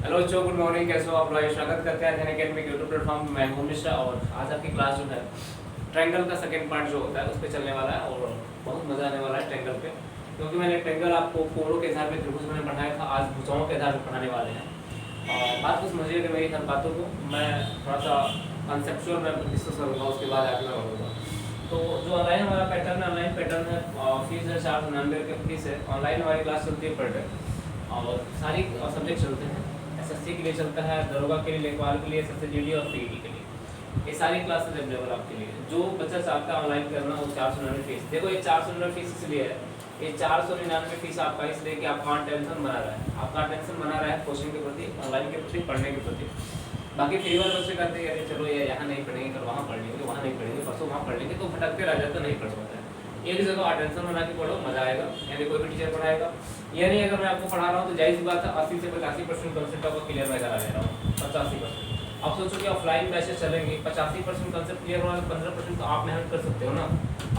Hello बच्चों, good morning. कैसे हो आप लोग? स्वागत करते हैं अकेडमी के यूट्यूब प्लेटफॉर्म में। मैं हूं मिश्रा और आज आपकी क्लास जो है ट्रायंगल का सेकंड पार्ट जो होता है उस पर चलने वाला है और बहुत मजा आने वाला है ट्रायंगल पे, क्योंकि मैंने ट्रायंगल आपको कोणों के आधार पर त्रिभुज मैंने पढ़ाया था। आज भुजाओं के आधार पर पढ़ाने वाले हैं और बात को समझिए कि मेरी हर बातों को मैं थोड़ा सा कंसेप्चुअल में डिस्कस करूँगा, उसके बाद आगे मैं बढ़ूँगा। तो जो ऑनलाइन हमारा पैटर्न है, ऑनलाइन पैटर्न है, फीस है 499 रुपये फीस है। ऑनलाइन हमारी क्लास चलती है पर डे और सारी सब्जेक्ट चलते हैं। एसएससी के लिए चलता है, दरोगा के लिए, लेखपाल के लिए, एसएससी जीडी और पीईटी के लिए। ये सारी क्लासेस अवेलेबल आपके लिए। जो बच्चा चाहता है ऑनलाइन करना वो 499 फीस। देखो ये 499 फीस इसलिए है, ये 499 फीस आपका इसलिए कि आपका टेंशन बना रहा है, आपका टेंशन बना रहा है कोचिंग के प्रति, ऑनलाइन के प्रति, पढ़ने के प्रति। बाकी फ्री वाले बच्चे करते हैं अरे चलो ये यहाँ नहीं पढ़ेंगे, कल वहाँ पढ़ लेंगे, वहाँ नहीं पढ़ेंगे, परसों वहाँ पढ़ लेंगे, तो भटकते रह जाते, नहीं पढ़ पाते हैं। एक जगह अटेंशन बना के पढ़ो, मजा आएगा। यानी कोई भी टीचर पढ़ाएगा, ये नहीं अगर मैं आपको पढ़ा रहा हूँ तो जाहिर सी बात है 80 से 85% कंसेप्ट आपको क्लियर मैं करा ले रहा हूँ। 85% आप सोचो कि ऑफलाइन बैचेस चलेंगे, 85% कंसेप्ट क्लियर होना, 15% तो आप मेहनत कर सकते हो ना।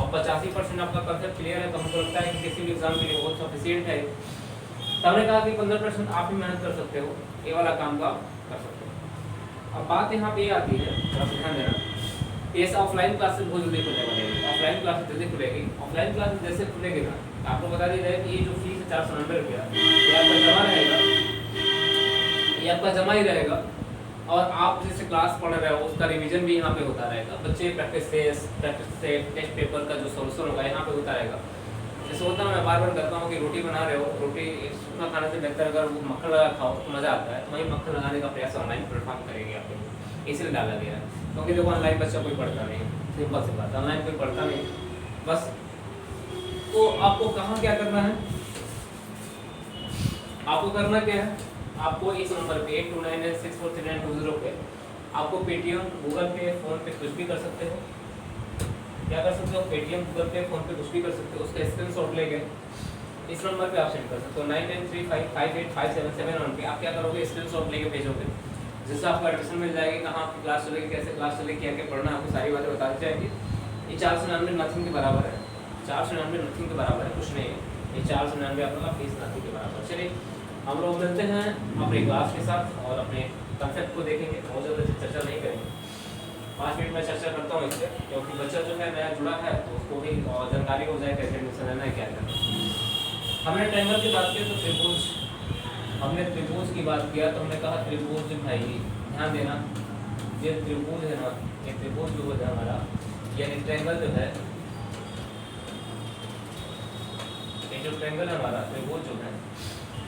अब 85% आपका कंसेप्ट क्लियर है तो हमको लगता है कि किसी भी एग्जाम के लिए बहुत सफिशिएंट है। तो हमने कहा कि 15% आप ही मेहनत कर सकते हो, ये वाला काम का कर सकते हो। अब बात यहाँ पे आती है, थोड़ा ध्यान देना, ये ऑफलाइन क्लासेस बहुत जल्दी खुलने वाले हैं। ऑफलाइन क्लासेस जल्दी खुलेगी। ऑफलाइन क्लासेस जैसे खुलेगी ना, आपको बता दी जाए कि ये जो फीस है 499 रुपया, ये आपका जमा रहेगा, ये आपका जमा ही रहेगा। और आप जैसे क्लास पढ़ रहे हो उसका रिवीजन भी यहाँ पे होता रहेगा। बच्चे प्रैक्टिस से टेस्ट पेपर का जो सोल्यूशन होगा यहाँ पे होता रहेगा। जैसे होता है, मैं बार बार कहता हूँ कि रोटी बना रहे हो, रोटी सूखा खाने से बेहतर अगर वो मक्खन लगा खाओ तो मज़ा आता है। तो वही मक्खन लगाने का प्रयास ऑनलाइन प्लेटफॉर्म करेंगे आपके लिए, इसलिए डाला गया है। क्योंकि देखो ऑनलाइन बच्चा कोई पढ़ता नहीं, सिंपल सी बात, ऑनलाइन कोई पढ़ता नहीं बस। तो आपको कहाँ क्या करना है, आपको करना क्या है, आपको इस नंबर पे 8299643920 पे आपको पेटीएम, गूगल पे, फोन पे कुछ भी कर सकते हो। क्या कर सकते हो? पेटीएम, गूगल पे, फोन पे कुछ भी कर सकते हो। उसका स्क्रीनशॉट लेके इस नंबर पे आप सेंड कर सकते हो। 9935585771 पे आप क्या करोगे, स्क्रीनशॉट लेके भेजोगे, जिससे आपको एडमिशन मिल जाएगी, कहाँ आपकी क्लास चलेगी, कैसे क्लास चलेगी, क्या क्या पढ़ना है, आपको सारी बातें बता दी जाएगी। ये 499 नथिंग के बराबर है, 499 नथिंग के बराबर है, कुछ नहीं है। ये 499 आपका फीस नथिंग के बराबर। चलिए हम लोग मिलते हैं अपनी क्लास के साथ और अपने कंसेप्ट को देखेंगे। बहुत ज़्यादा चर्चा नहीं करेंगे, 5 मिनट में चर्चा करता हूँ इससे, क्योंकि बच्चा जो है नया जुड़ा है तो उसको भी जानकारी हो जाए कैसे एडमिशन लेना है, क्या करना है। हमने ट्रायंगल की बात की तो त्रिभुज, हमने त्रिभुज की बात किया तो हमने कहा त्रिभुज भाई ध्यान देना, ये त्रिभुज है ना, ये त्रिभुज जो है हमारा, यानी ट्रायंगल जो है, ये जो ट्रायंगल है हमारा, त्रिभुज जो है,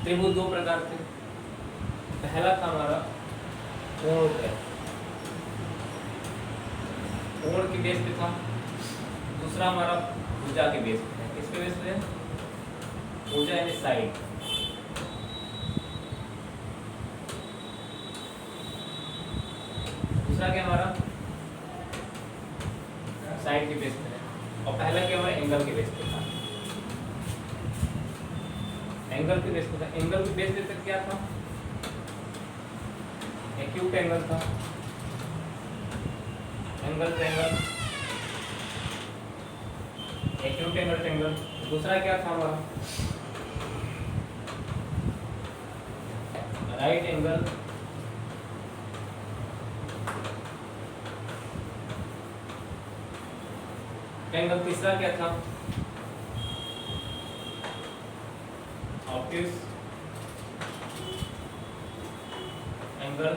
त्रिभुज दो प्रकार थे। पहला था हमारा कोण है, कोण की बेस पे था। दूसरा हमारा भुजा के बेस पे है। किसके बेस पे है? भुजा यानी साइड। दूसरा क्या हमारा साइड के बेस पे है, और पहला क्या हमारा एंगल के बेस पे था। एंगल के बेस पे था। एंगल के बेस पे तक क्या था? एक्यूट एंगल था, angle triangle, acute angle triangle. दूसरा क्या था हमारा? Right angle, triangle. तीसरा क्या था? Obtuse angle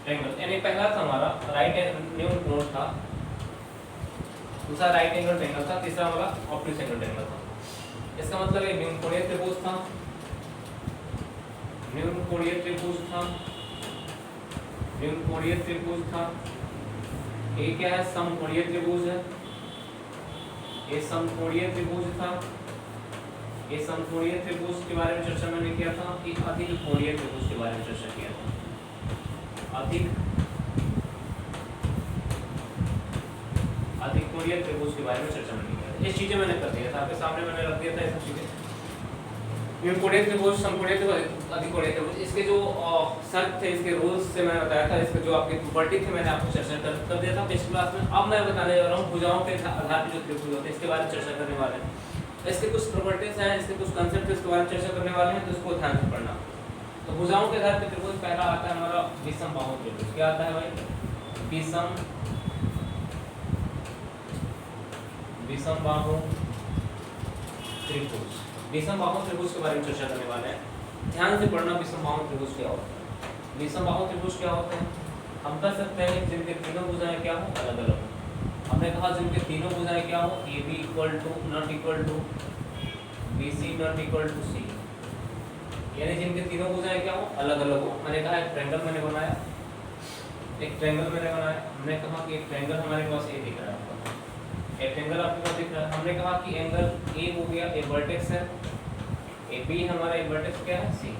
triangle. यानी पहला था हमारा राइट न्यून कोण था, दूसरा राइट एंगल ट्रायंगल था, तीसरा हमारा ऑब्ट्यूज एंगल ट्रायंगल था। इसका मतलब ये न्यून कोणीय त्रिभुज था, न्यून कोणीय त्रिभुज था, न्यून कोणीय त्रिभुज था। ये क्या है? समकोणीय त्रिभुज है, ये समकोणीय त्रिभुज था। ये समकोणीय त्रिभुज के बारे में चर्चा मैंने किया था। कि अधिक कोणीय त्रिभुज के बारे में चर्चा किया था। अधिक कोणीय त्रिभुज के बारे में चर्चा मैंने किया था। ये चीजें मैंने कर दिया था, आपके सामने मैंने रख दिया था ये सब चीजें। कोणीय त्रिभुज, समकोणीय त्रिभुज, अधिक कोणीय त्रिभुज, इसके जो शर्त थे, इसके रूल्स से मैंने बताया था। इसके जो आपकी प्रॉपर्टी थी मैंने आपको चर्चा कर दिया था पिछली क्लास में। अब मैं बताने जा रहा हूँ भुजाओं के आधार पर जो त्रिभुज होते हैं इसके बारे में चर्चा करने वाले हैं। इसके कुछ प्रॉपर्टीज हैं, इसके कुछ कंसेप्ट इसके बारे में चर्चा करने वाले हैं, तो इसको ध्यान से पढ़ना। तो भुजाओं के आधार पर त्रिभुज पहला आता है हमारा विषम बाहु त्रिभुज। क्या आता है भाई? विषम बाहु त्रिभुज। विषम बाहु त्रिभुज के बारे में चर्चा करने वाले हैं, ध्यान से पढ़ना। विषम बाहु त्रिभुज क्या होता है? विषम बाहु त्रिभुज क्या होते हैं? हम कह सकते हैं जिनके तीनों भुजाएं क्या हो, अलग अलग। हमने कहा जिनके तीनों भुजाएं क्या हो, A B equal to not equal to B C not equal to C, यानी जिनके तीनों भुजाएं क्या हो, अलग अलग हो। मैंने कहा एक ट्रायंगल मैंने बनाया, हमने कहा कि एक ट्रायंगल हमारे पास ए दिख रहा है, एक ट्रायंगल आपके पास दिख रहा है। हमने कहा कि एंगल ए हो गया, ए वर्टेक्स है, ए बी हमारा एक वर्टेक्स क्या है, सी।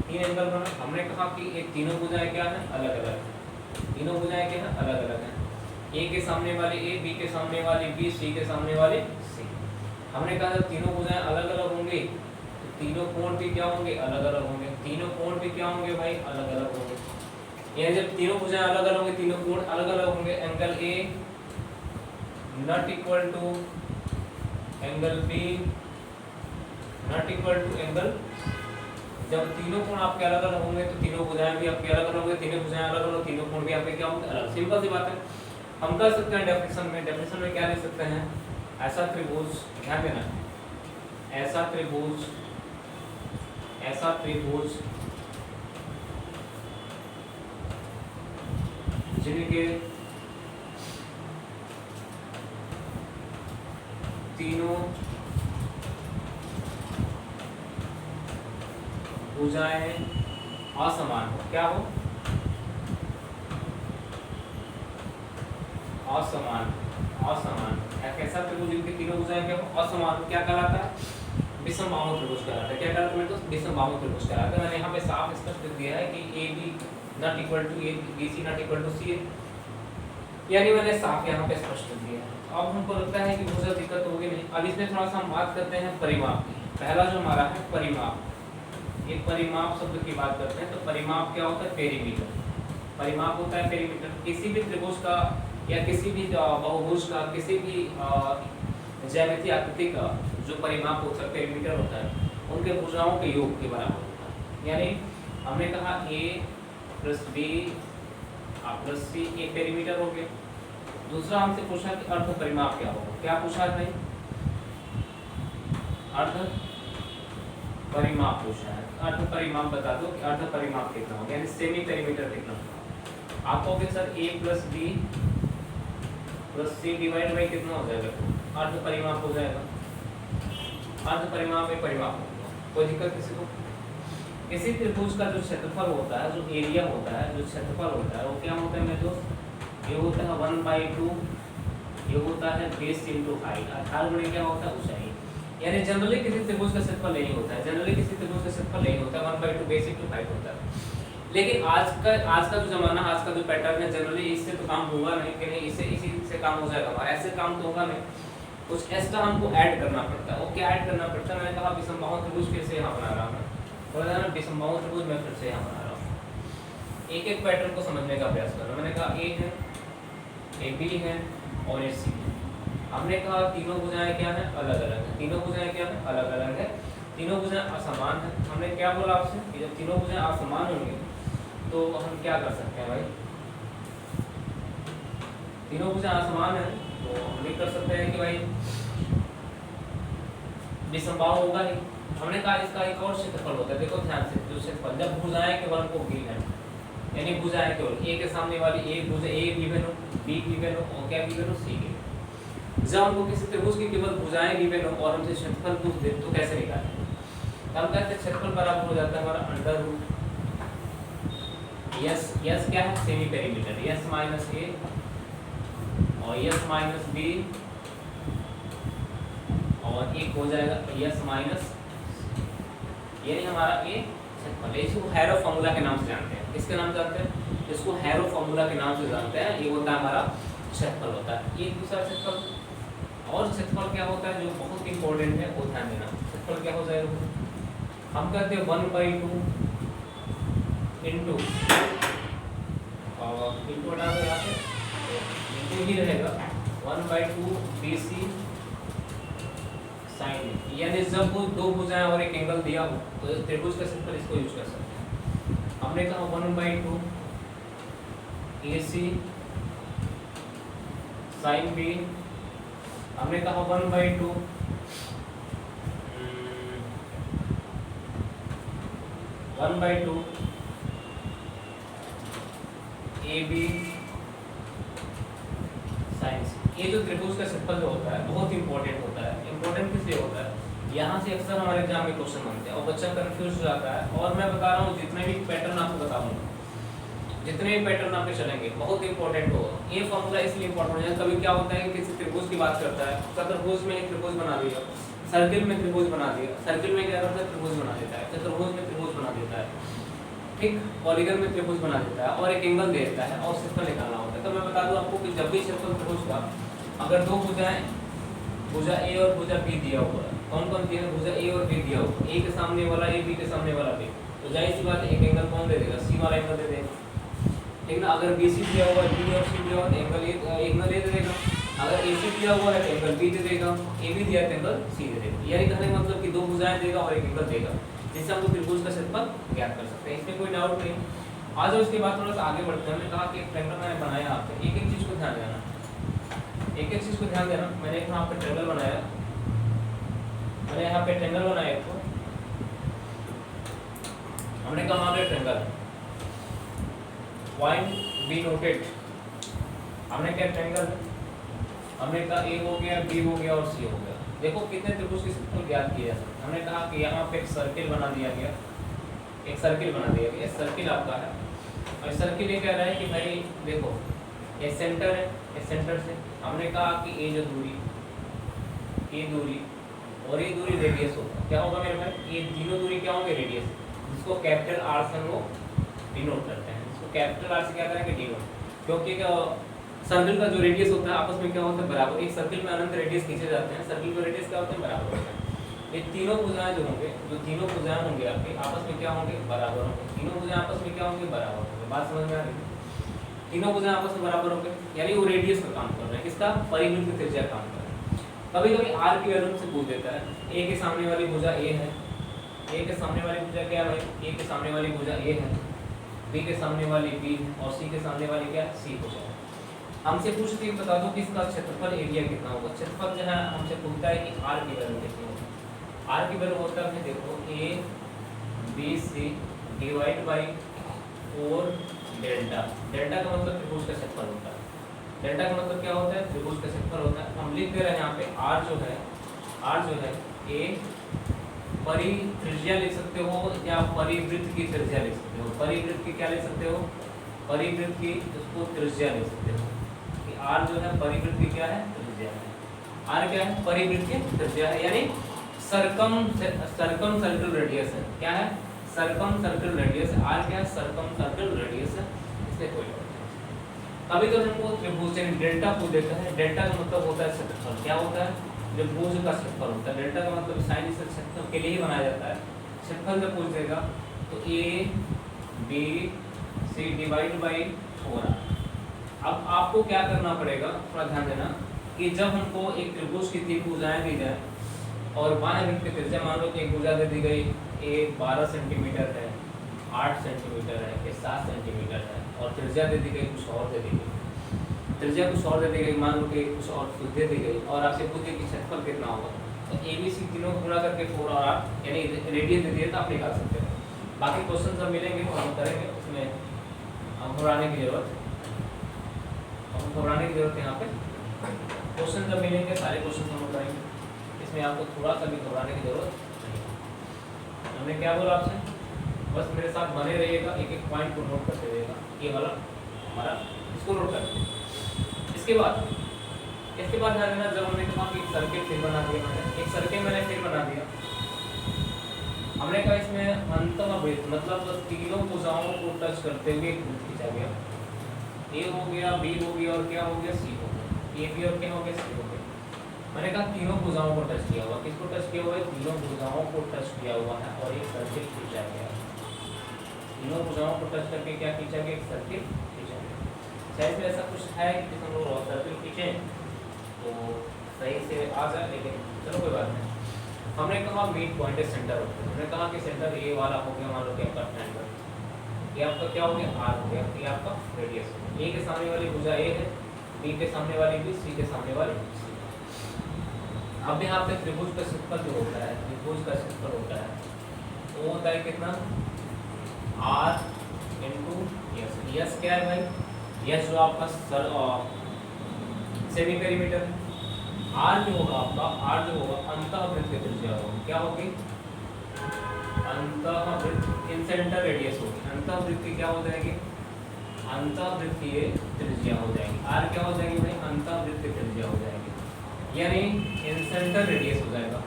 तीन एंगल बना। हमने कहा कि ये तीनों भुजाएं क्या है, अलग अलग है। तीनों भुजाएं क्या है, अलग अलग है। ए के सामने वाली ए, बी के सामने वाली बी, सी के सामने वाली सी। हमने कहा जब तीनों भुजाएं अलग अलग होंगी तो तीनों कोण भी क्या होंगे, अलग अलग होंगे। तीनों कोण भी क्या होंगे भाई, अलग अलग होंगे। यानी जब तीनों भुजाएं अलग अलग होंगे, तीनों कोण अलग अलग होंगे। Angle A not equal to angle B not equal to angle. जब तीनों कोण आपके अलग अलग होंगे तो तीनों भुजाएं भी आपके अलग अलग होंगे, तीनों भुजाएं अलग अलग, तीनों कोण भी आपके क्या होंगे, अलग। सिंपल सी बात है। हम कर सकते हैं डेफिनेशन में क्या लिख सकते हैं, ऐसा त्रिभुज, ध्यान देना, ऐसा त्रिभुज जिनके तीनों भुजाएं असमान हो। क्या हो, असमान। एक ऐसा त्रिभुज जिनके तीनों भुजाएं क्या हो, असमान हो, क्या कहलाता है, विषम बाहु त्रिभुज कहलाता है। क्या कहलाता है दोस्तों, विषम बाहु त्रिभुज कहलाता है। मैंने यहाँ पे साफ स्पष्ट लिख दिया है कि A B not equal to A, B C not equal to C, यानी मैंने साफ यहाँ पे स्पष्ट लिख दिया है। अब हमको लगता है कि बहुत ज़्यादा दिक्कत होगी नहीं। अब इसमें थोड़ा सा हम बात करते हैं परिमाप की। पहला जो हमारा है परिमाप, एक परिमाप शब्द की बात करते हैं। तो परिमाप क्या होता है, पेरीमीटर। परिमाप होता है पेरीमीटर। किसी भी त्रिभुज का या किसी भी बहुभुज का, किसी भी ज्यामितीय आकृति का जो परिमाप होता है, पेरीमीटर होता है, उनके भुजाओं के योग के बराबर होता है। यानी हमने कहा a plus b plus c एक पेरीमीटर हो गया। दूसरा हमसे पूछा कि अर्ध परिमाप क्या होगा। क्या पूछा है भाई, अर्ध परिमाप पूछा है। अर्ध परिमाप बता दो कि अर्ध परिमाप कितना होगा, यानी सेमी पेरीमीटर कितना होगा। आप कहोगे sir a plus b plus c divide by कितना हो जाएगा, अर्ध परिमाप हो जाएगा। अर्ध परिमाप एक परिमाप होगा, कोई दिक्कत किसी को। किसी त्रिभुज का जो क्षेत्रफल होता है, जो एरिया होता है, जो क्षेत्रफल होता है, वो क्या होता है मेरे दोस्त, ये होता है 1/2, ये होता है बेस इंटू हाइट, आधार गुणे क्या होता है, ऊंचाई। यानी जनरली किसी त्रिभुज का क्षेत्रफल नहीं होता है, जनरली किसी त्रिभुज का क्षेत्रफल नहीं होता है, 1/2 बेस इंटू हाइट होता है। लेकिन आज का जो जमाना, आज का जो पैटर्न है, जनरली इससे तो काम होगा नहीं कि नहीं, इसी से काम हो जाएगा, ऐसे काम तो होगा नहीं। कुछ एक्स्ट्रा हमको ऐड करना पड़ता है। वो क्या ऐड करना पड़ता है, मैंने कहा विषम बाहु त्रिभुज फिर से यहाँ बना रहा हूँ, बोला ना विषम बाहु त्रिभुज मैं फिर से यहाँ बना रहा हूँ। एक एक पैटर्न को समझने का प्रयास कर रहा हूँ। मैंने कहा ए है, ए बी है और ए सी है। हमने कहा तीनों भुजाएं क्या है, अलग अलग है। तीनों भुजाएं क्या है, अलग अलग है। तीनों भुजाएं असमान है। हमने क्या बोला आपसे कि जब तीनों भुजाएं असमान होंगी तो हम क्या कर सकते हैं भाई, तीनों भुजाएं असमान है तो हम ये कर सकते हैं कि भाई विषम बाहु होगा ही। हमने कहा इसका एक और क्षेत्रफल होता है, देखो ध्यान से, जो क्षेत्रफल जब भुजाएं केवल को गिवन है, यानी भुजाएं केवल ए के सामने वाली एक भुजा ए गिवन हो, बी गिवन हो और क्या गिवन हो, सी गिवन। जब हमको किसी त्रिभुज की केवल भुजाएं गिवन हो और हमसे क्षेत्रफल पूछ दे तो कैसे निकालें, हम कहते हैं क्षेत्रफल बराबर हो जाता है हमारा अंडर रूट यस, यस क्या है, सेमी पेरीमीटर, यस माइनस ए और यस माइनस बी और एक हो जाएगा यस माइनस, यानी हमारा ए क्षेत्रफल। इसको हैरो फॉर्मूला के नाम से जानते हैं। किसके नाम से जानते हैं, इसको हैरो फॉर्मूला के नाम से जानते हैं। ये होता है हमारा क्षेत्रफल होता है। एक दूसरा क्षेत्रफल और क्षेत्रफल क्या होता है जो बहुत इंपॉर्टेंट है, वो ध्यान देना। क्षेत्रफल क्या हो जाएगा, हम कहते हैं 1/2 इंटू इंटू हटा दो यहाँ से, इंटू ही रहेगा 1/2 BC साइन ए, यानी जब वो दो भुजाएं और एक एंगल दिया हो तो त्रिभुज का क्षेत्रफल इसको यूज कर सकते हैं। हमने कहा 1/2 AC साइन B, हमने कहा 1/2 AB साइन C। ये जो त्रिभुज का क्षेत्रफल जो होता है बहुत इंपॉर्टेंट होता है। इंपॉर्टेंट किस लिए होता है, यहाँ से अक्सर हमारे एग्जाम में क्वेश्चन बनते हैं और बच्चा कंफ्यूज हो जाता है। और मैं बता रहा हूँ जितने भी पैटर्न आपको बताऊंगा, जितने भी पैटर्न आपके चलेंगे बहुत इंपॉर्टेंट होगा। ये फॉर्मूला इसलिए इंपॉर्टेंट है, कभी क्या होता है किसी त्रिभुज की बात करता है, चतुर्भुज में एक त्रिभुज बना दिया, सर्किल में त्रिभुज बना दिया, सर्किल में क्या करता है त्रिभुज बना देता है, चतुर्भुज में त्रिभुज बना देता है, ठीक, पॉलीगन में त्रिभुज बना देता है और एक एंगल दे देता है और क्षेत्रफल निकालना होता है। तो मैं बता दूं आपको कि जब भी क्षेत्रफल त्रिभुज का अगर दो भुजाएं, भुजा ए और भुजा बी दिया हुआ है, कौन कौन दिया है, भुजा ए और बी दिया हुआ, ए के सामने वाला ए, बी के सामने वाला बी, तो जाहिर सी बात है एक एंगल कौन दे देगा, सी वाला एंगल दे देगा, ठीक ना। अगर बी सी दिया हुआ है, बी और सी दिया हुआ है, एंगल ए दे देगा। अगर ए सी दिया हुआ है तो एंगल बी दे देगा, ए बी दिया है तो एंगल सी दे देगा। यानी कहने का मतलब कि दो भुजाएं देगा और एक एंगल देगा, जिससे हम लोग त्रिभुज का क्षेत्रफल ज्ञात कर सकते हैं। इसमें कोई डाउट नहीं। आज उसके बाद थोड़ा सा आगे बढ़ते हैं। हमने कहा कि एक ट्रायंगल मैंने बनाया, आपसे एक एक चीज को ध्यान देना, एक एक चीज को ध्यान देना। मैंने एक यहाँ पे ट्रायंगल बनाया, मैंने यहाँ पे ट्रायंगल बनाया एक, हमने कहा वहाँ पे ट्रायंगल पॉइंट बी नोटेड, हमने क्या ट्रायंगल, हमने कहा ए हो गया, बी हो गया और सी हो गया। देखो कितने त्रिभुज के क्षेत्रफल ज्ञात किए जा सकते हैं। हमने कहा कि यहाँ पे एक सर्किल बना दिया गया, एक सर्किल बना दिया गया, सर्किल आपका है और सर्किल ये कह रहा है कि भाई देखो ये सेंटर है, इस सेंटर से हमने कहा कि ये जो दूरी, ये दूरी और ये दूरी रेडियस होगा, क्या होगा मेरे भाई, ये तीनों दूरी क्या होंगे, रेडियस, जिसको कैपिटल आर से हम लोग डिनोट करते हैं, इसको कैपिटल आर से क्या करेंगे, डिनोट, क्योंकि सर्किल का जो रेडियस होता है आपस में क्या होता है, बराबर। एक सर्किल में अनंत रेडियस खींचे जाते हैं, सर्किल का रेडियस क्या होता है, बराबर होता है। ये तीनों भुजाएं जो होंगे, जो तीनों भुजाएं होंगे आपके आपस में क्या होंगे, बराबर होंगे। तीनों भुजाएं आपस में क्या होंगे, बराबर होंगे। बात समझ में आ रही है, तीनों भुजाएं आपस में बराबर होंगे, यानी वो रेडियस का काम कर रहे हैं, किसका, परिवृत्त त्रिज्या काम कर रहे हैं। कभी कभी आर की वैल्यू से पूछ देता है, ए के सामने वाली भुजा ए है, ए के सामने वाली भुजा क्या है, ए के सामने वाली भुजा ए है, बी के सामने वाली बी और सी के सामने वाली क्या, सी भुजा है। हमसे पूछती है बता दो कि इसका क्षेत्रफल एरिया कितना होगा। क्षेत्रफल जो है हमसे पूछता है कि आर की वैल्यू कितनी होगी। आर की वैल्यू होता है, देखो a B c divide by 4 delta. Delta का मतलब त्रिभुज का क्षेत्रफल होता है। डेल्टा का मतलब क्या होता है, त्रिभुज का क्षेत्रफल होता है। हम लिख दे रहे हैं यहाँ पे आर जो है, आर जो है ए परित्रिज्या लिख सकते हो या परिवृत्त की त्रिज्या लिख सकते हो। परिवृत्त की क्या लिख सकते हो, परिवृत्त की उसको त्रिज्या लिख सकते हो। आर जो है परिवृत्त की क्या है, त्रिज्या है। आर क्या है, परिवृत्त की त्रिज्या है, यानी सर्कम सर्कल रेडियस है। क्या है, सर्कम सर्कल रेडियस। आर क्या है, सर्कम सर्कल रेडियस है, इससे कोई कभी तो हमको त्रिभुज यानी डेल्टा पूछ देता है। डेल्टा का मतलब होता है क्षेत्रफल। क्या होता है, त्रिभुज का क्षेत्रफल होता है। डेल्टा का मतलब साइन से क्षेत्रफल के लिए ही बनाया जाता है। क्षेत्रफल जब पूछ देगा तो a B c divide by 4। अब आपको क्या करना पड़ेगा, थोड़ा ध्यान देना कि जब हमको एक त्रिभुज की 3 भुजाएं दी जाए और बाएं वृत्त की त्रिज्या मान लो कि एक भुजा दे दी गई, एक 12 सेंटीमीटर है, 8 सेंटीमीटर है, एक 7 सेंटीमीटर है और त्रिज्या दे दी गई कुछ और दे दी गई, त्रिज्या कुछ और दे दी गई, मान लो कि कुछ और दे दी गई और आपसे पूछे कि क्षेत्रफल कितना होगा, तो ए बी सी तीनों गुणा करके 4 और 8 यानी रेडियस दे दिए तो आप निकाल सकते हो। बाकी क्वेश्चन सब मिलेंगे तो हम करेंगे, उसमें हम घबराने की जरूरत है। यहाँ पे क्वेश्चन जब मिलेंगे सारे क्वेश्चन हम करेंगे, इसमें आपको थोड़ा सा भी घबराने की जरूरत नहीं। हमने क्या बोला आपसे, बस मेरे साथ बने रहिएगा, एक एक पॉइंट को नोट करते रहिएगा। ये वाला हमारा, इसको नोट करते हैं। इसके बाद ध्यान देना, जब हमने कहा कि एक सर्किल फिर बना दिया, मैंने एक सर्किल मैंने फिर बना दिया। हमने कहा इसमें अंतम वृत्त मतलब तीनों भुजाओं को टच करते हुए एक वृत्त खींचा गया। ए हो गया, बी हो गया और क्या हो गया, सी हो गया। ए बी और क्या हो गया, सी हो गया। मैंने कहा तीनों भुजाओं को टच किया हुआ। किसको टच किया हुआ है, तीनों भुजाओं को टच किया हुआ है और एक सर्किल खींचा गया। तीनों भुजाओं को टच करके क्या खींचा गया, एक सर्किल खींचा गया। शायद में ऐसा कुछ है कि हम लोग सर्किल खींचे तो सही से आ जाए, लेकिन चलो कोई बात नहीं। हमने कहा मिड पॉइंट है सेंटर होता है, हमने कहा कि सेंटर ए वाला हो गया, मान लो कि आपका ट्रायंगल, ये आपका क्या हो गया आर हो गया, ये आपका रेडियस हो गया। ए के सामने वाली भुजा ए है, बी के सामने वाली बी, सी के सामने वाली सी। अब यहाँ पे त्रिभुज का क्षेत्रफल जो होता है, त्रिभुज का क्षेत्रफल होता है वो होता है कितना, आर इंटू यस। यस क्या है भाई, यस जो आपका सेमी पेरीमीटर है। आर जो होगा आपका, आर जो होगा अंतःवृत्त की त्रिज्या होगी, क्या होगी, अंतःवृत्त इन सेंटर रेडियस होगी, अंतःवृत्त की क्या हो जाएगी, अंतःवृत्तीय त्रिज्या हो जाएगी। आर क्या हो जाएगी भाई, अंतःवृत्त त्रिज्या हो जाएगी, यानी इन सेंटर रेडियस हो जाएगा,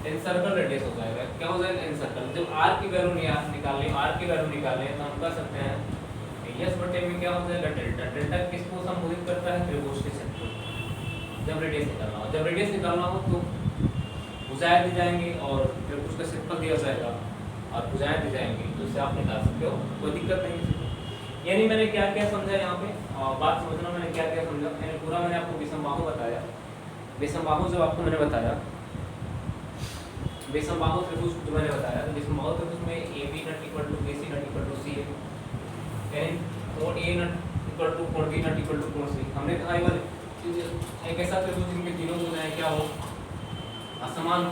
इन सर्कल रेडियस हो जाएगा, क्या हो जाएगा इन सर्कल। जब आर की वैल्यू निकालनी, आर की वैल्यू निकालनी तो हम कर सकते हैं यस बटे में क्या हो जाएगा डेल्टा। डेल्टा किसको संबोधित करता है, त्रिभुज के क्षेत्रफल। जब रेडियस निकालना हो, जब रेडियस निकालना हो तो भुजाएं दी जाएंगी और त्रिभुज का क्षेत्रफल दिया जाएगा और भुजाएं दी जाएंगी, तो उससे आप निकाल सकते हो, कोई दिक्कत नहीं। यानी मैंने क्या क्या समझा यहाँ पे, बात समझना मैंने क्या क्या समझा, मैंने पूरा मैंने आपको विषमबाहु बताया। विषमबाहु जो आपको मैंने बताया, विषमबाहु त्रिभुज जो मैंने बताया, तो विषमबाहु त्रिभुज में A B not equal to B C not equal to C है, यानी कोण ए नॉट इक्वल टू कोण बी नॉट इक्वल टू कोण सी। हमने कहा ये वाले एक ऐसा त्रिभुज जिनके तीनों भुजाएं क्या हो, असमान,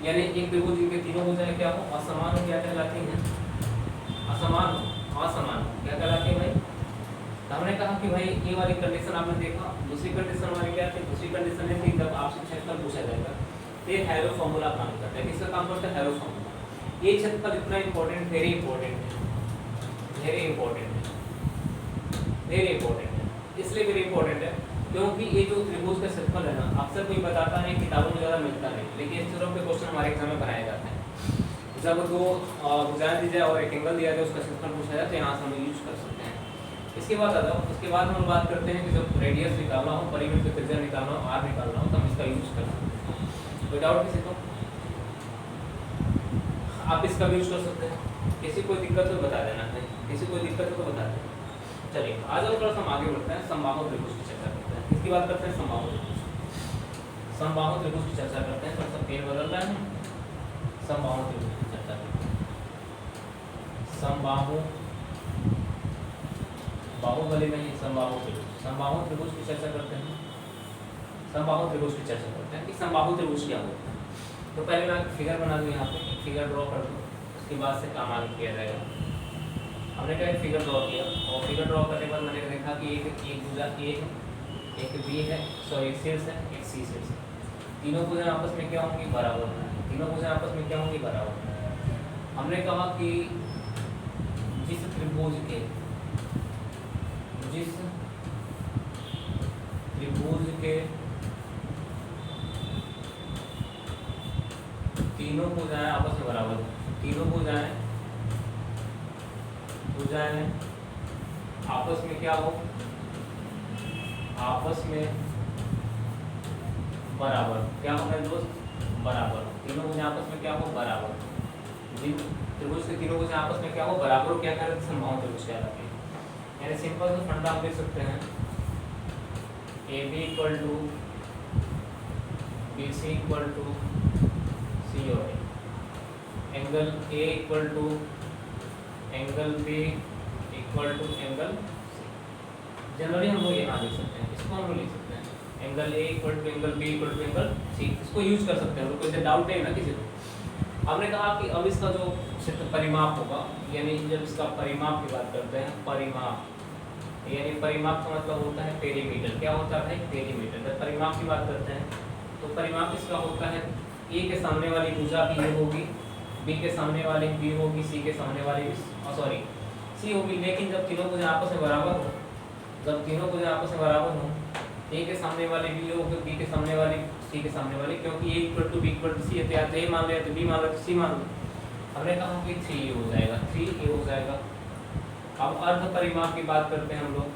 यानी एक त्रिभुज जिनके तीनों भुजाएं क्या हो, असमान हो, क्या कहलाती हैं, असमान हो, असमान क्या कहलाती है भाई। तो हमने कहा कि भाई ये वाली कंडीशन आपने देखा। दूसरी कंडीशन हमारी क्या थी, दूसरी कंडीशन है कि जब आपसे क्षेत्रफल पूछा जाएगा तो ये हैरो फॉर्मूला काम करता है। किसका काम करता है, हैरो फॉर्मूला। ये क्षेत्रफल इतना इंपॉर्टेंट, वेरी इंपॉर्टेंट है, वेरी इंपॉर्टेंट है, वेरी इंपॉर्टेंट है। इसलिए वेरी इंपॉर्टेंट है क्योंकि ये जो त्रिभुज का क्षेत्रफल है ना, अक्सर कोई बताता नहीं, किताबों में ज़्यादा मिलता नहीं, लेकिन इस तरह के क्वेश्चन हमारे एग्जाम में बनाए जाते हैं। जब दो भुजाएं दी जाए और एक एंगल दिया जाए, उसका क्षेत्रफल पूछा जाए तो यहाँ से हम यूज कर सकते हैं। इसके बाद आ जाओ, उसके बाद हम बात करते हैं कि जब रेडियस निकालना हो, परिमित की त्रिज्या निकालना हो, आर निकालना हो, तो हम इसका यूज कर सकते हैं। विदाउट किसी को आप इसका भी यूज कर सकते हैं। किसी कोई दिक्कत हो बता देना है, किसी कोई दिक्कत हो तो बता देना। चलिए आ जाओ, थोड़ा सा हम आगे बढ़ते हैं, समबाहु त्रिभुज की चर्चा करते हैं। किसकी बात करते हैं, समबाहु त्रिभुज। समबाहु त्रिभुज की चर्चा करते हैं। थोड़ा सा पेन बदल रहा है, समबाहु त्रिभुज की चर्चा करते हैं। समबाहु, बाहुबली नहीं, समबाहु त्रिभुज, समबाहु त्रिभुज की चर्चा करते हैं। समबाहु त्रिभुज की चर्चा करते हैं कि समबाहु त्रिभुज क्या होता है। तो पहले मैं फिगर बना दूं, यहाँ पे एक फिगर ड्रॉ कर दूं, उसके बाद से काम आगे किया जाएगा। हमने क्या एक फिगर ड्रॉ किया और फिगर ड्रॉ करने के बाद मैंने देखा कि एक भुजा ए है, एक बी है, सॉरी एक शीर्ष है, एक सी शीर्ष है। तीनों भुजाएं आपस में क्या होंगी, बराबर है। तीनों भुजाएं आपस में क्या होंगी, बराबर। हमने कहा कि जिस त्रिभुज के तीनों भुजाएं आपस में बराबर, तीनों भुजाएं आपस में क्या हो, आपस में बराबर। क्या हो मेरे दोस्त, बराबर। तीनों भुजाएं आपस में क्या हो, बराबर। जिन त्रिभुज के तीनों भुजाएं आपस में क्या हो, बराबर हो, क्या कहते हैं, समबाहु त्रिभुज कहलाते हैं। यानी सिंपल सा फंडा आप देख सकते हैं, A B equal to B C equal to C और angle A equal to angle B equal to angle C. Generally हम लोग यहाँ लिख सकते हैं, इसको हम लोग लिख सकते हैं angle A equal to angle B equal to angle C. इसको यूज कर सकते हैं, तो कोई डाउट नहीं ना किसी को। हमने कहा कि अब इसका जो क्षेत्र परिमाप होगा, यानी जब इसका परिमाप की बात करते हैं, परिमाप यानी परिमाप का मतलब होता है पेरीमीटर। क्या होता है, पेरीमीटर। जब परिमाप की बात करते हैं तो परिमाप इसका होता है, ए के सामने वाली भुजा भी ए होगी, बी के सामने वाली बी होगी, सी के सामने वाली सॉरी सी होगी। लेकिन जब तीनों भुजा आपस में बराबर हो, जब तीनों भुजा आपस में बराबर हो, ए के सामने वाली बी होगी, बी के सामने वाली सी के सामने वाली, क्योंकि A equal to B equal to C है, तो या तो ए मान लिया तो बी मान लो तो सी मान लो। हमने कहा कि 3a हो जाएगा, 3a हो जाएगा। अब अर्ध परिमाप की बात करते हैं हम लोग,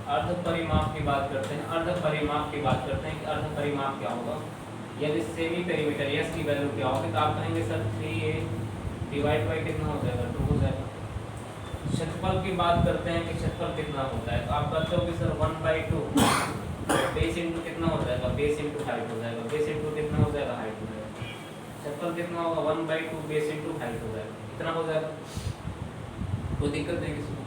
अर्ध परिमाप की बात करते हैं, अर्ध परिमाप की बात करते हैं कि अर्ध परिमाप क्या होगा। यदि सेमी पेरीमीटर एस की वैल्यू क्या होगी, तो आप कहेंगे सर 3a डिवाइड बाई कितना हो जाएगा, 2 हो जाएगा। क्षेत्रफल की बात करते हैं कि क्षेत्रफल कितना होता है, तो आप कहते हो कि सर 1/2 बेस इंटू कितना हो जाएगा, बेस इंटू हाइट हो जाएगा, बेस इंटू कितना हो जाएगा, हाइट हो जाएगा। क्षेत्रफल कितना होगा, 1/2 बेस इंटू हाइट हो जाएगा, इतना हो जाएगा। कोई दिक्कत नहीं किसी को।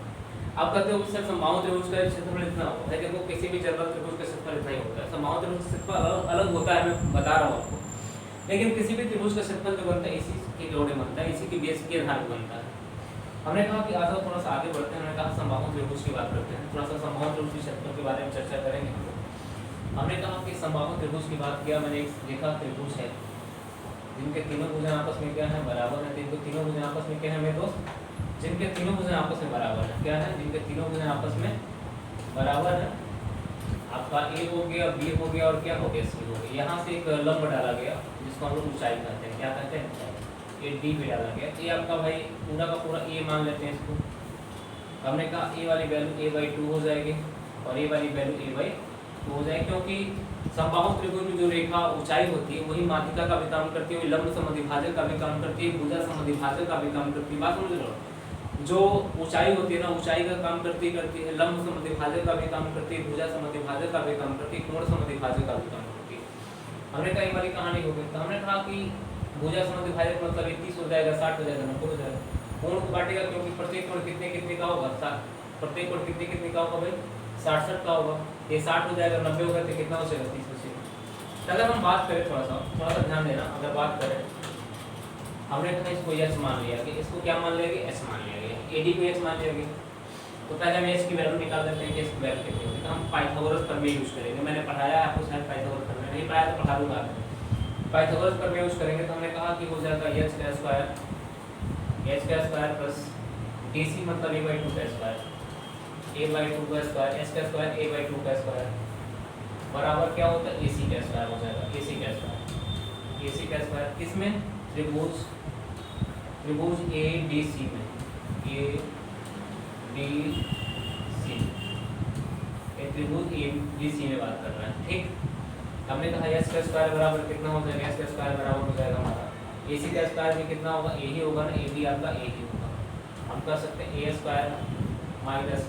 आप कहते हो सर समबाहु त्रिभुज का क्षेत्रफल इतना होगा, लेकिन वो किसी भी चरबल त्रिभुज का क्षेत्रफल इतना ही होता है। समबाहु त्रिभुज का क्षेत्रफल अलग होता है, मैं बता रहा हूँ आपको, लेकिन किसी भी त्रिभुज का क्षेत्रफल जो बनता है इसी की जोड़े बनता है, इसी की बेस के आधार पर बनता है। हमने कहा कि आज थोड़ा सा आगे बढ़ते हैं, हमने कहा समबाहु त्रिभुज की बात करते हैं, थोड़ा सा समबाहु त्रिभुज के क्षेत्रफल के बारे में चर्चा करेंगे हम लोग। हमने कहा कि समबाहु त्रिभुज की बात किया, मैंने एक लिखा त्रिभुज है जिनके तीनों भुजाएं आपस में क्या है, बराबर है। जिनके तीनों भुजाएं आपस में क्या है मेरे दोस्त, जिनके तीनों भुजाएं आपस में बराबर है, क्या है, जिनके तीनों भुजाएं आपस में बराबर है। आपका ए हो गया, बी हो गया और क्या हो गया, सी हो गया। यहाँ से एक लंब डाला गया जिसको हम लोग ऊंचाई कहते हैं, क्या कहते हैं, ये डी पे डाला गया। ये आपका भाई पूरा का पूरा ए मान लेते हैं इसको। हमने कहा ए वाली वैल्यू a/2 हो जाएगी और ए वाली वैल्यू a/2 हो जाएगी, क्योंकि समबाहु त्रिभुज में जो रेखा ऊंचाई होती है वही माध्यिका का भी काम करती है, वही लंब समद्विभाजक का भी काम करती है, भुजा समद्विभाजक का भी काम करती है। बात समझ लो, जो ऊंचाई होती है ना, ऊंचाई का काम करती है, लंब समद्विभाजक का भी काम करती है, भुजा समद्विभाजक का भी काम करती है, कोण समद्विभाजक का भी काम करती है। हमने कहा ये वाली कहानी हो गई। तो हमने कहा कि भुजा समद्विभाजक मतलब 30 हो जाएगा, 60 हो जाएगा, 90 हो जाएगा। कोण को काटेगा क्योंकि प्रत्येक कोण कितने कितने का होगा, प्रत्येक कोण कितने कितने का होगा भाई, 60 का होगा। ये 60 हो जाएगा, 90 होगा तो कितना हो जाएगा, 30 हो जाएगा। अगर हम बात करें थोड़ा सा ध्यान देना, अगर बात करें, हमने कहा इसको एच मान लिया कि इसको क्या मान लिया गया, एच मान लिया गया, एडी को एच मान लिया गया। तो पहले हम एच की वैल्यू निकाल देते हैं कि एच की वैल्यू कितनी होगी। तो हम पाइथागोरस प्रमेय यूज करेंगे, मैंने पढ़ाया है आपको शायद पाइथागोरस प्रमेय, नहीं पढ़ाया तो पढ़ा दूंगा। पाइथागोरस प्रमेय यूज करेंगे तो हमने कहा कि हो जाएगा एच का स्क्वायर प्लस डीसी मतलब a/2 का स्क्वायर, a/2 का स्क्वायर, एच का स्क्वायर a/2 का स्क्वायर बराबर क्या होता है, ac का स्क्वायर हो जाएगा, ac का स्क्वायर किसमें, त्रिभुज ADC में, ADC ये त्रिभुज ADC में बात कर रहा है, ठीक। हमने कहा एच का स्क्वायर बराबर कितना हो जाएगा, एच का स्क्वायर बराबर हो जाएगा हमारा AC का स्क्वायर भी कितना होगा, ए ही होगा ना, ए भी आपका ए ही होगा। हम कर सकते हैं a square minus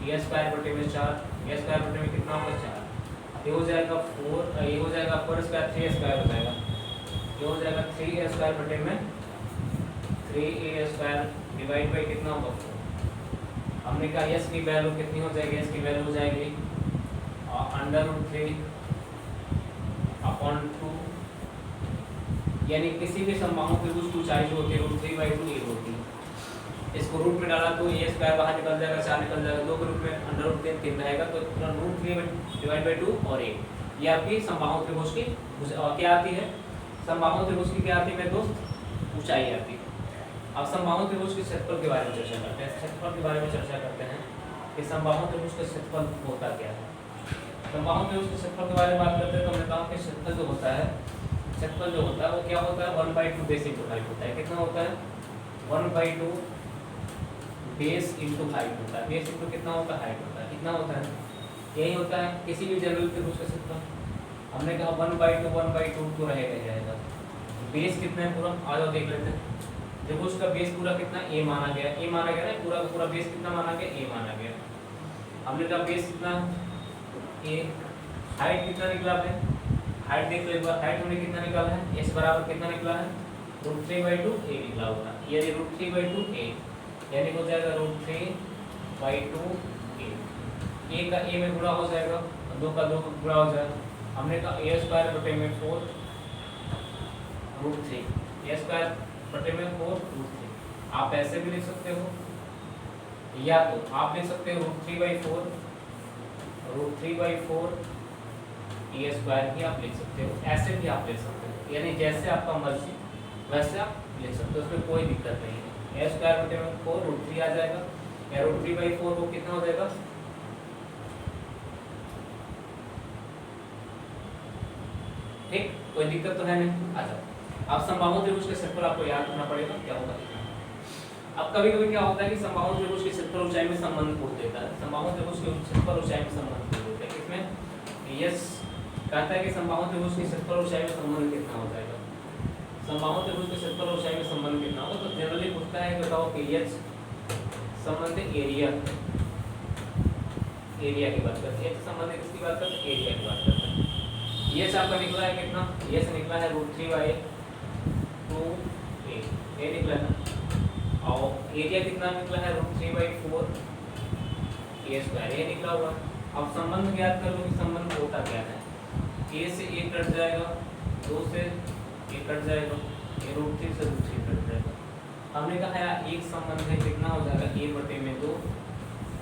a square बटे में 4, a स्क्वायर बटे में कितना होगा, 4। ये हो जाएगा 4, ये हो जाएगा 4 स्क्वायर, 3 स्क्वायर हो जाएगा, ये हो जाएगा 3a स्क्वायर बटे में 3a स्क्वायर डिवाइड बाई कितना होगा, 4। हमने कहा s की वैल्यू कितनी हो जाएगी, s की वैल्यू हो जाएगी √3 अपॉन 2, यानी किसी भी समबाहु त्रिभुज की ऊंचाई जो होती है √3/2 a होती है। इसको रूट में डाला तो a स्क्वायर बाहर निकल जाएगा, 4 निकल जाएगा, 2 के रूट में √3 3 रहेगा, तो √3/2 और a, ये आपकी समबाहु त्रिभुज की क्या आती है, समबाहु त्रिभुज की क्या आती है मेरे दोस्त, ऊंचाई आती है। अब समबाहु त्रिभुज के क्षेत्रफल के बारे में चर्चा करते हैं, क्षेत्रफल के बारे में चर्चा करते हैं कि समबाहु त्रिभुज का क्षेत्रफल होता क्या है। समबाहु त्रिभुज के क्षेत्रफल के बारे में बात करते हैं तो हमने कहा कि क्षेत्रफल जो होता है, क्षेत्रफल जो होता है वो क्या होता है, 1/2 बेस इंटू हाइट होता है। कितना होता है, 1/2 बेस इंटू हाइट होता है। बेस इंटू कितना होता है, हाइट होता है, कितना होता है, यही होता है किसी भी जनरल त्रिभुज का क्षेत्रफल। हमने कहा 1/2 तो रहेगा। बेस कितना है पूरा, आ जाओ देख लेते हैं। त्रिभुज का बेस पूरा कितना, a माना गया, ना, पूरा का पूरा बेस कितना माना गया, a माना गया। हमने कहा बेस कितना, a, हाइट कितना निकला है, हाइट देख लो एक बार, हाइट हमने कितना निकाला है, s बराबर कितना निकला है, √3/2 a निकला होगा, यानी √3/2 a, यानी हो जाएगा √3/2 a, a का a में गुणा हो जाएगा, 2 का 2 गुणा हो जाएगा। हमने कहा a स्क्वायर बटे में 4 √3, a स्क्वायर बटे में 4 √3। आप ऐसे भी लिख सकते हो, या तो आप लिख सकते हो √3/4 a स्क्वायर ही आप लिख सकते हो, ऐसे भी आप लिख सकते हो, यानी जैसे आपका मर्जी वैसे आप लिख सकते हो, उसमें कोई दिक्कत नहीं है। a स्क्वायर बटे में 4 √3 आ जाएगा, या √3/4 वो कितना हो जाएगा, ठीक, कोई दिक्कत तो है नहीं। अच्छा, अब समबाहु त्रिभुज के क्षेत्रफल आपको याद रखना पड़ेगा क्या होगा। अब कभी कभी क्या होता है कि समबाहु त्रिभुज के क्षेत्रफल ऊंचाई में संबंध पूछ देता है, समबाहु त्रिभुज के क्षेत्रफल ऊंचाई में संबंध पूछ देता है। किसमें, यस कहता है कि समबाहु त्रिभुज के क्षेत्रफल ऊंचाई में संबंध कितना हो जाएगा, समबाहु त्रिभुज के क्षेत्रफल ऊंचाई में संबंध कितना होगा। तो जनरली पूछता है कि बताओ कि एच संबंध एरिया एरिया की बात करते हैं, संबंध किसकी बात करते हैं, एरिया की बात करते हैं। ये से आपका निकला है कितना, ये से निकला है √3/2a, ये निकला है ना, और एरिया कितना निकला है √3/4a², ये निकला हुआ। अब संबंध ज्ञात कर लो कि संबंध होता क्या है, a से a कट जाएगा, 2 से a कट जाएगा, ये √3 से √3 कट जाएगा। हमने कहा यार एक संबंध है कितना हो जाएगा a/2,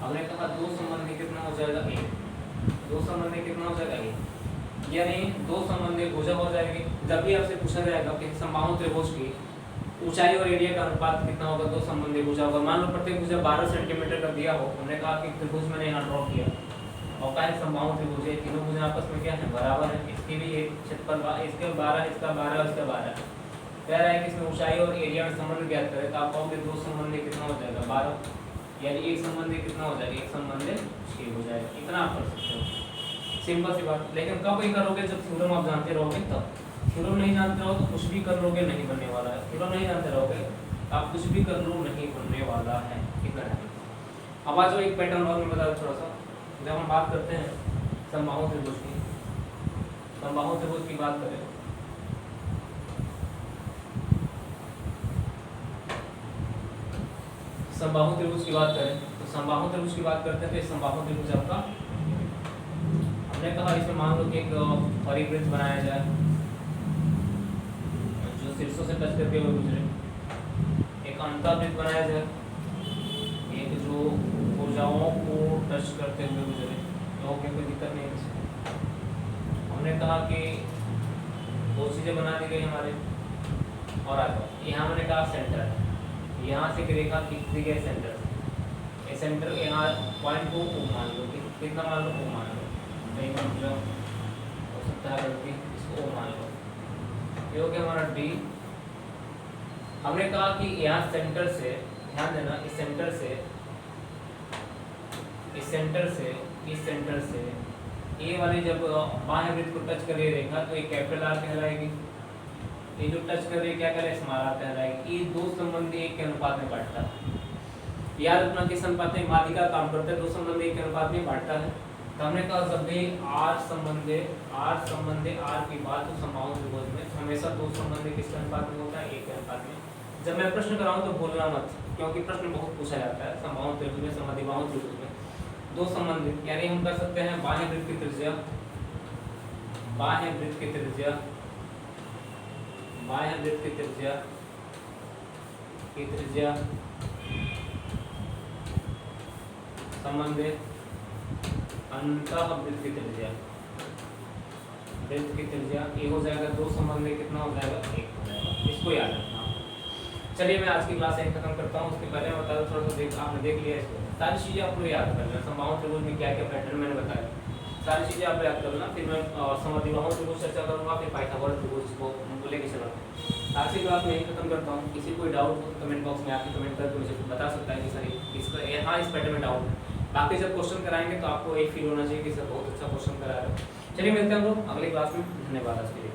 हमने कहा दो संबंध है कितना हो जाएगा a, दो संबंध है कितना हो जाएगा a, यानी दो संबंध भुजा हो जाएगी। जब भी आपसे पूछा जाएगा कि समबाहु त्रिभुज की ऊंचाई और एरिया का अनुपात कितना होगा, दो संबंधी भुजा होगा। मान लो प्रत्येक भुजा 12 सेंटीमीटर का दिया हो, हमने कहा कि त्रिभुज मैंने यहाँ ड्रॉ किया और का है समबाहु त्रिभुज है, तीनों भुजा आपस में क्या है, बराबर है। इसकी भी एक क्षेत्रफल इसके 12, इसका 12 और इसका 12 कह रहा है कि इसमें ऊंचाई और एरिया में संबंध ज्ञात करें, तो आप कहोगे दो संबंधी कितना हो जाएगा 12, यानी एक संबंधी कितना हो जाएगा, एक संबंधी 6 हो जाएगा। इतना आप कर सकते हो, सिंपल सी बात। लेकिन कब ये करोगे, जब थ्योरम आप जानते रहोगे तब। थ्योरम नहीं जानते रहो तो कुछ भी कर लोगे, नहीं बनने वाला है। थ्योरम नहीं जानते रहोगे आप कुछ भी कर लो, नहीं बनने वाला है। कितना है अब आज एक पैटर्न और मैं बता दूं थोड़ा सा। जब हम बात करते हैं समबाहु त्रिभुज की, समबाहु त्रिभुज की बात करें, समबाहु त्रिभुज की बात करें तो समबाहु त्रिभुज की बात करते हैं तो समबाहु त्रिभुज आपका हमने कहा इसमें मान लो कि एक परिवृत्त बनाया जाए जो शीर्षों से टच करके हुए गुजरे, एक अंतःवृत्त बनाया जाए, एक जो भुजाओं को टच करते हुए गुजरे, तो ओके कोई दिक्कत नहीं है। हमने कहा कि दो चीज़ें बना दी गई हमारे, और आगे यहाँ मैंने कहा सेंटर है, यहाँ से एक रेखा खींची गई सेंटर से, ये सेंटर यहाँ पॉइंट को O मान लो, कितना मान लो, O मान लो, नहीं मान लो हो सकता है गलती, इसको O मान लो, ये हो गया हमारा D। हमने कहा कि यहाँ सेंटर से, ध्यान देना, इस सेंटर से इस सेंटर से A वाली जब बाह्य वृत्त को टच करे रेखा तो एक कैपिटल R कहलाएगी, ये जो टच कर रही है क्या करे, स्मॉल r कहलाएगी। ये दो संबंधी एक के अनुपात में बांटता है, याद रखना किस अनुपात में, माध्यिका काम करता है, दो संबंधी एक के अनुपात में बांटता है। तो हमने कहा जब भी r संबंधी r की बात हो समबाहु त्रिभुज में, हमेशा दो संबंधी किसके अनुपात में होता है, एक के अनुपात में। जब मैं प्रश्न कराऊं तो भूलना मत, क्योंकि प्रश्न बहुत पूछा जाता है समबाहु त्रिभुज में, समद्विबाहु त्रिभुज में दो संबंधी, यानी हम कर सकते हैं बाह्य वृत्त की त्रिज्या, बाह्य वृत्त की त्रिज्या, बाह्य वृत्त की त्रिज्या संबंधित अंतःवृत्त की त्रिज्या, वृत्त की त्रिज्या ये हो जाएगा, दो संबंधी कितना हो जाएगा, एक हो जाएगा। इसको याद रखना। चलिए मैं आज की क्लास यहीं खत्म करता हूँ। उसके पहले मैं बता दूँ, थोड़ा सा आपने देख लिया, इसको सारी चीज़ें आपको याद कर लेना। समबाहु त्रिभुज में क्या क्या पैटर्न मैंने बताया, सारी चीज़ें आप याद कर लेना। फिर मैं समद्विबाहु त्रिभुज चर्चा करूँगा, फिर पाइथागोरस त्रिभुज को लेके चलूँगा। आज की क्लास में यहीं खत्म करता हूँ। किसी कोई डाउट हो तो कमेंट बॉक्स में आके कमेंट करके मुझे बता सकता है कि सर इसका यहाँ इस पैटर्न में डाउट है। बाकी जब क्वेश्चन कराएंगे तो आपको एक फील होना चाहिए कि सर बहुत अच्छा क्वेश्चन करा रहे हो। चलिए मिलते हैं हम लोग अगली क्लास में। धन्यवाद आज के लिए।